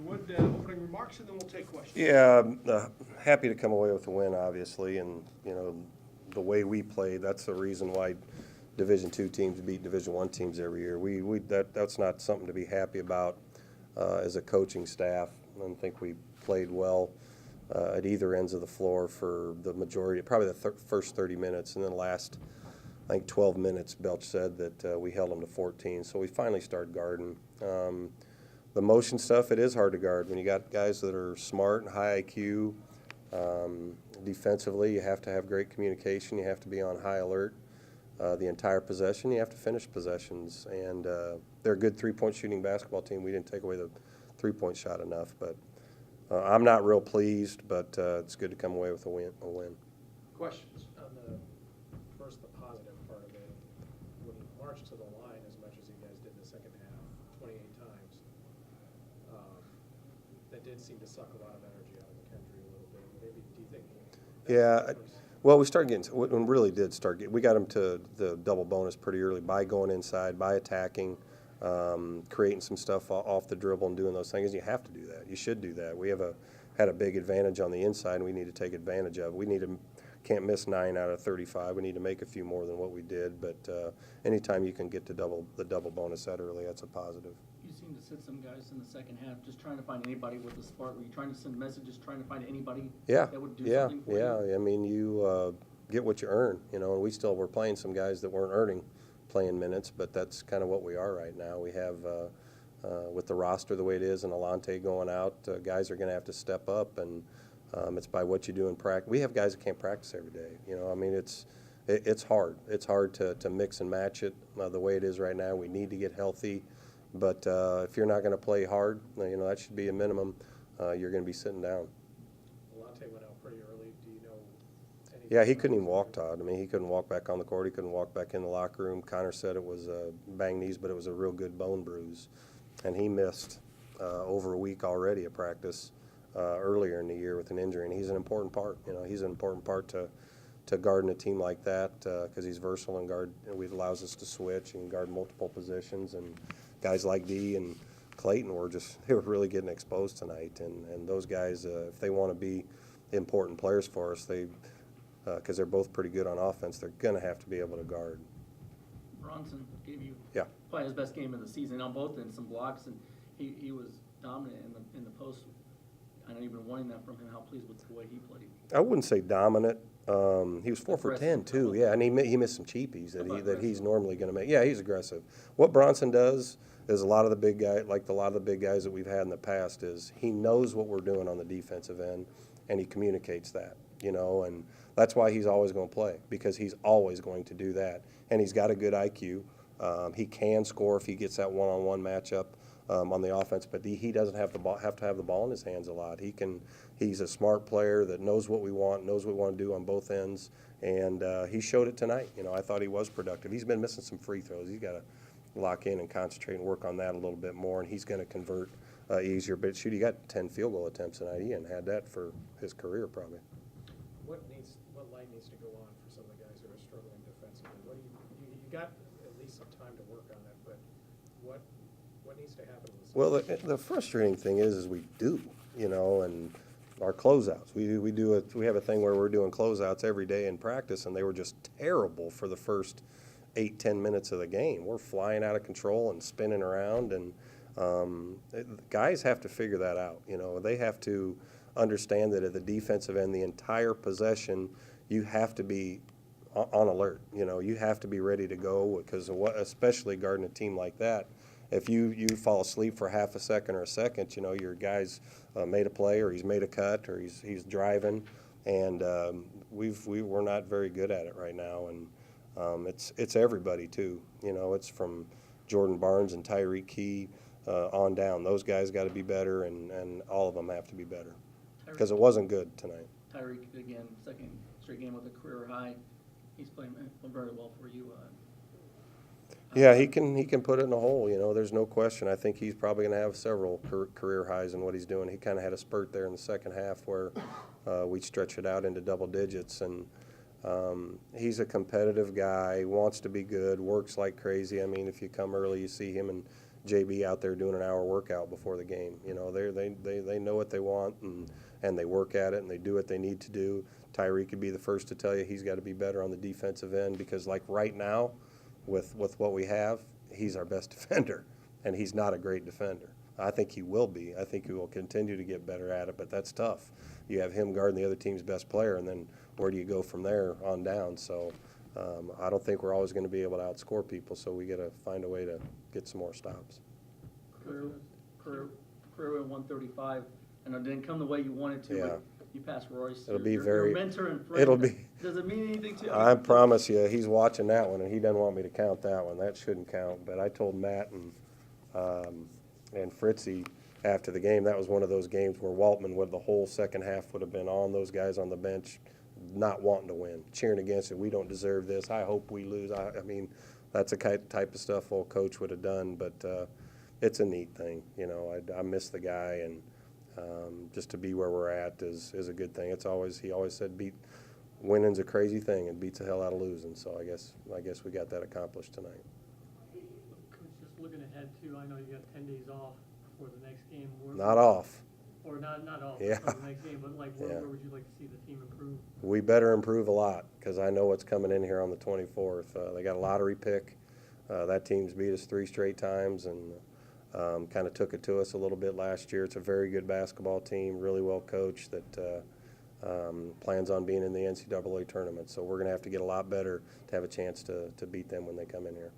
Wood, opening remarks, and then we'll take questions. Yeah, happy to come away with a win, obviously, and the way we played. That's the reason why Division II teams beat Division I teams every year. That's not something to be happy about as a coaching staff. I don't think we played well at either ends of the floor for the majority, probably the first 30 minutes, and then last, I think 12 minutes. Belch said that we held them to 14, so we finally started guarding. The motion stuff, it is hard to guard when you got guys that are smart and high IQ. Defensively, you have to have great communication. You have to be on high alert the entire possession. You have to finish possessions. And they're a good three-point shooting basketball team. We didn't take away the three-point shot enough. But I'm not real pleased, but it's good to come away with a win. Questions? On the positive part of it, when you marched to the line as much as you guys did in the second half, 28 times, that did seem to suck a lot of energy out of McKendree a little bit. Maybe, do you think? Yeah. Well, we started getting, when really did start getting, we got them to the double bonus pretty early by going inside, by attacking, creating some stuff off the dribble and doing those things. You have to do that. You should do that. We had a big advantage on the inside, and we need to take advantage of it. Can't miss 9 out of 35. We need to make a few more than what we did. But anytime you can get to the double bonus that early, that's a positive. You seem to sit some guys in the second half just trying to find anybody with a spark. Were you trying to send messages, trying to find anybody that would do something for you? Yeah. I mean, you get what you earn, and we still were playing some guys that weren't earning playing minutes, but that's kind of what we are right now. We have, with the roster the way it is and Alante going out, guys are going to have to step up, and it's by what you do in practice. We have guys that can't practice every day. I mean, it's hard. It's hard to mix and match it the way it is right now. We need to get healthy. But if you're not going to play hard, that should be a minimum. You're going to be sitting down. Alante went out pretty early. Do you know anything? Yeah, he couldn't even walk, Todd. I mean, he couldn't walk back on the court. He couldn't walk back in the locker room. Connor said it was banged knees, but it was a real good bone bruise. And he missed over a week already of practice earlier in the year with an injury. And he's an important part. He's an important part to guarding a team like that because he's versatile and it allows us to switch and guard multiple positions. And guys like D and Clayton they were really getting exposed tonight. And those guys, if they want to be important players for us, because they're both pretty good on offense, they're going to have to be able to guard. Bronson gave you Yeah. probably his best game of the season on both ends, some blocks, and he was dominant in the post. I know you've been wanting that from him. How pleased with the way he played? I wouldn't say dominant. He was 4 for 10 too. Yeah, and he missed some cheapies that he's normally going to make. Yeah, he's aggressive. What Bronson does is a lot of the big guys that we've had in the past is he knows what we're doing on the defensive end, and he communicates that. And that's why he's always going to play, because he's always going to do that. And he's got a good IQ. He can score if he gets that one-on-one matchup on the offense, but he doesn't have to have the ball in his hands a lot. He's a smart player that knows what we want to do on both ends, and he showed it tonight. I thought he was productive. He's been missing some free throws. He's got to lock in and concentrate and work on that a little bit more, and he's going to convert easier. But shoot, he got 10 field goal attempts tonight. He hadn't had that for his career probably. What light needs to go on for some of the guys who are struggling defensively? You got at least some time to work on it, but what needs to happen? Well, the frustrating thing is we do, and our closeouts. We have a thing where we're doing closeouts every day in practice, and they were just terrible for the first 8-10 minutes of the game. We're flying out of control and spinning around, and guys have to figure that out. They have to understand that at the defensive end, the entire possession, you have to be on alert. You have to be ready to go, because especially guarding a team like that. If you fall asleep for half a second or a second, your guy's made a play, or he's made a cut, or he's driving, and we're not very good at it right now. And it's everybody too. It's from Jordan Barnes and Tyreek Key on down. Those guys got to be better, and all of them have to be better, because it wasn't good tonight. Tyreek, again, second straight game with a career high. He's playing very well for you. Yeah, he can put it in a hole. There's no question. I think he's probably going to have several career highs in what he's doing. He kind of had a spurt there in the second half where we stretched it out into double digits, and he's a competitive guy, wants to be good, works like crazy. I mean, if you come early, you see him JB out there doing an hour workout before the game. You know, they know what they want, and they work at it, and they do what they need to do. Tyree could be the first to tell you he's got to be better on the defensive end, because like right now, with what we have, he's our best defender, and he's not a great defender. I think he will be. I think he will continue to get better at it, but that's tough. You have him guarding the other team's best player, and then where do you go from there on down? So I don't think we're always going to be able to outscore people, so we got to find a way to get some more stops. Career at 135, and it didn't come the way you wanted to, Yeah. but you passed Royce. It'll be your very- mentor and friend. it'll be- Does it mean anything to you? I promise you, he's watching that one, and he doesn't want me to count that one. That shouldn't count. But I told Matt and Fritzy after the game, that was one of those games where Waltman would the whole second half would have been on those guys on the bench, not wanting to win, cheering against it. We don't deserve this. I hope we lose. I mean, that's the type of stuff old coach would have done. But it's a neat thing, you know. I miss the guy, and just to be where we're at is a good thing. He always said winning's a crazy thing and beats the hell out of losing. So I guess we got that accomplished tonight. Coach, just looking ahead too, I know you got 10 days off for the next game. Not off. Or not off Yeah. for the next game, but like Yeah. where would you like to see the team improve? We better improve a lot, because I know what's coming in here on the 24th. They got a lottery pick. That team's beat us 3 straight times, and kind of took it to us a little bit last year. It's a very good basketball team, really well coached, that plans on being in the NCAA tournament. So we're going to have to get a lot better to have a chance to beat them when they come in here.